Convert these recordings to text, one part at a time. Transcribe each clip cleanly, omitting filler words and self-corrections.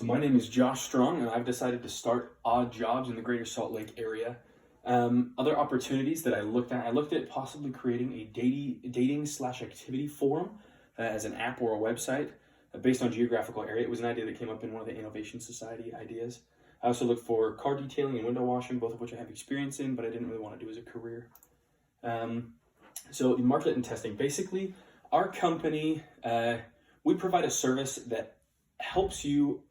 So my name is Josh Strong, and I've decided to start odd jobs in the greater Salt Lake area. Other opportunities that I looked at possibly creating a dating/activity forum as an app or a website based on geographical area. It was an idea that came up in one of the Innovation Society ideas. I also looked for car detailing and window washing, both of which I have experience in, but I didn't really want to do as a career. So in market and testing, basically, our company, we provide a service that helps you.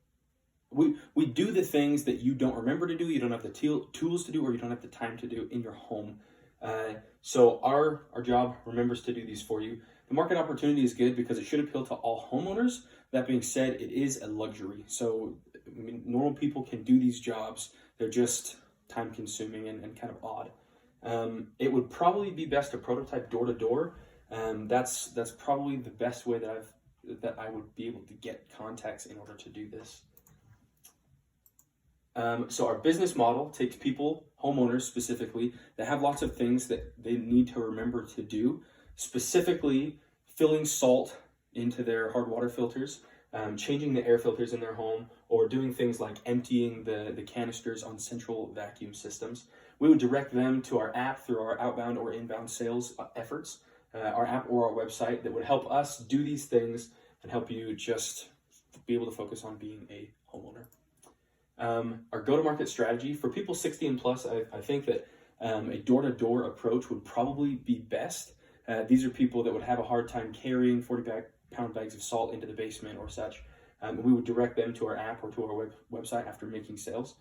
We do the things that you don't remember to do, you don't have the tools to do, or you don't have the time to do in your home. So our job remembers to do these for you. The market opportunity is good because it should appeal to all homeowners. That being said, it is a luxury. So I mean, normal people can do these jobs. They're just time consuming and kind of odd. It would probably be best to prototype door to door. That's probably the best way that I would be able to get contacts in order to do this. So our business model takes people, homeowners specifically, that have lots of things that they need to remember to do, specifically filling salt into their hard water filters, changing the air filters in their home, or doing things like emptying the canisters on central vacuum systems. We would direct them to our app through our outbound or inbound sales efforts, our app or our website that would help us do these things and help you just be able to focus on being a homeowner. Our go-to-market strategy for people 60 and plus, I think that a door-to-door approach would probably be best. These are people that would have a hard time carrying 40-pound bags of salt into the basement or such. We would direct them to our app or to our website after making sales.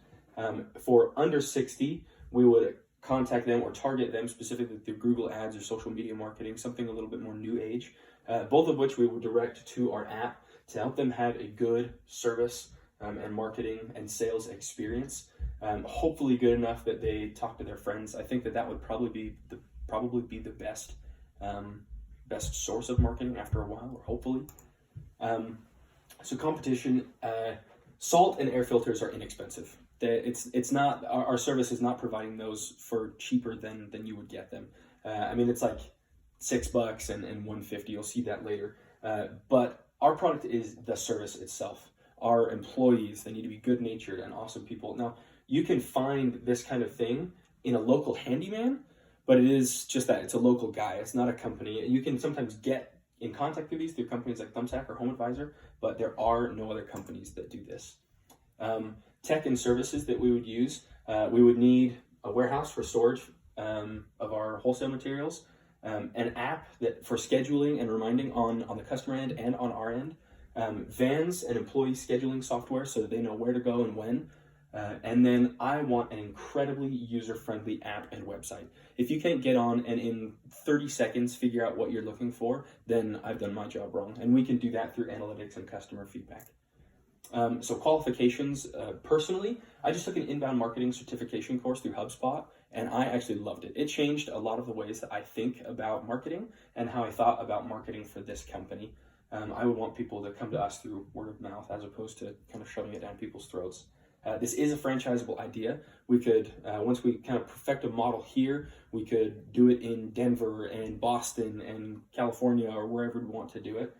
For under 60, we would contact them or target them specifically through Google Ads or social media marketing, something a little bit more new age, both of which we would direct to our app to help them have a good service and marketing and sales experience, hopefully good enough that they talk to their friends. I think that would probably be the best source of marketing after a while, or hopefully. So competition, salt and air filters are inexpensive. It's not, our service is not providing those for cheaper than you would get them. I mean, it's like $6 and $150. You'll see that later. But our product is the service itself. Our employees, they need to be good-natured and awesome people. Now, you can find this kind of thing in a local handyman, but it is just that. It's a local guy. It's not a company. You can sometimes get in contact with these through companies like Thumbtack or Home Advisor, but there are no other companies that do this. Tech and services that we would use, we would need a warehouse for storage of our wholesale materials, an app that for scheduling and reminding on the customer end and on our end, vans and employee scheduling software so that they know where to go and when. And then I want an incredibly user-friendly app and website. If you can't get on and in 30 seconds figure out what you're looking for, then I've done my job wrong. And we can do that through analytics and customer feedback. So qualifications, personally, I just took an inbound marketing certification course through HubSpot, and I actually loved it. It changed a lot of the ways that I think about marketing and how I thought about marketing for this company. I would want people to come to us through word of mouth as opposed to kind of shoving it down people's throats. This is a franchisable idea. We could, once we kind of perfect a model here, we could do it in Denver and Boston and California or wherever we want to do it.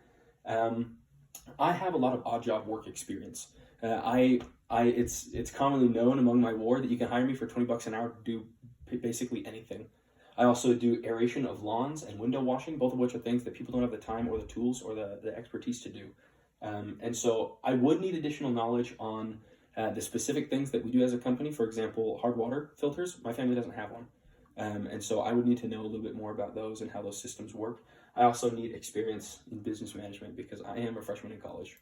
I have a lot of odd job work experience. It's commonly known among my ward that you can hire me for $20 an hour to do basically anything. I also do aeration of lawns and window washing, both of which are things that people don't have the time or the tools or the expertise to do. And so I would need additional knowledge on the specific things that we do as a company. For example, hard water filters. My family doesn't have one. And so I would need to know a little bit more about those and how those systems work. I also need experience in business management because I am a freshman in college.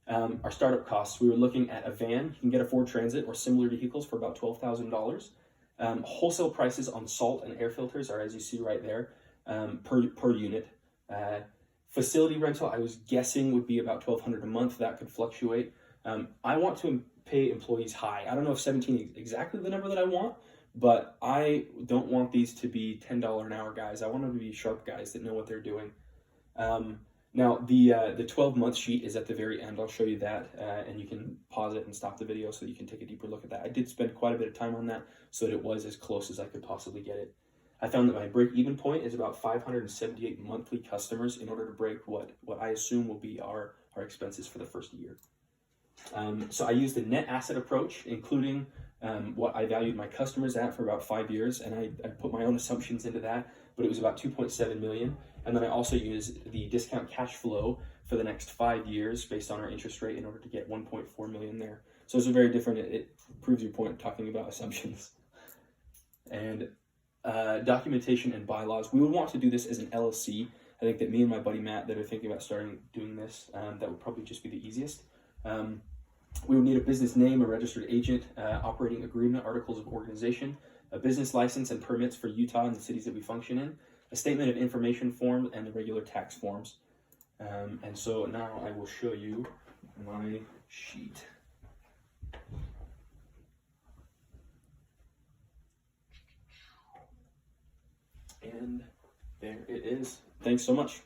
Our startup costs, we were looking at a van. You can get a Ford Transit or similar vehicles for about $12,000. Wholesale prices on salt and air filters are, as you see right there, per unit. Facility rental, I was guessing would be about $1,200 a month. That could fluctuate. I want to pay employees high. I don't know if 17 is exactly the number that I want, but I don't want these to be $10 an hour guys. I want them to be sharp guys that know what they're doing. Now, the 12-month sheet is at the very end. I'll show you that, and you can pause it and stop the video so that you can take a deeper look at that. I did spend quite a bit of time on that so that it was as close as I could possibly get it. I found that my break-even point is about 578 monthly customers in order to break what I assume will be our expenses for the first year. So I used the net asset approach, including what I valued my customers at for about 5 years, and I put my own assumptions into that, but it was about 2.7 million. And then I also used the discount cash flow for the next 5 years based on our interest rate in order to get 1.4 million there. So it's a very different, it proves your point talking about assumptions. And documentation and bylaws. We would want to do this as an LLC. I think that me and my buddy Matt that are thinking about doing this, that would probably just be the easiest. We would need a business name, a registered agent, operating agreement, articles of organization, a business license and permits for Utah and the cities that we function in, a statement of information form, and the regular tax forms. And so now I will show you my sheet. And there it is. Thanks so much.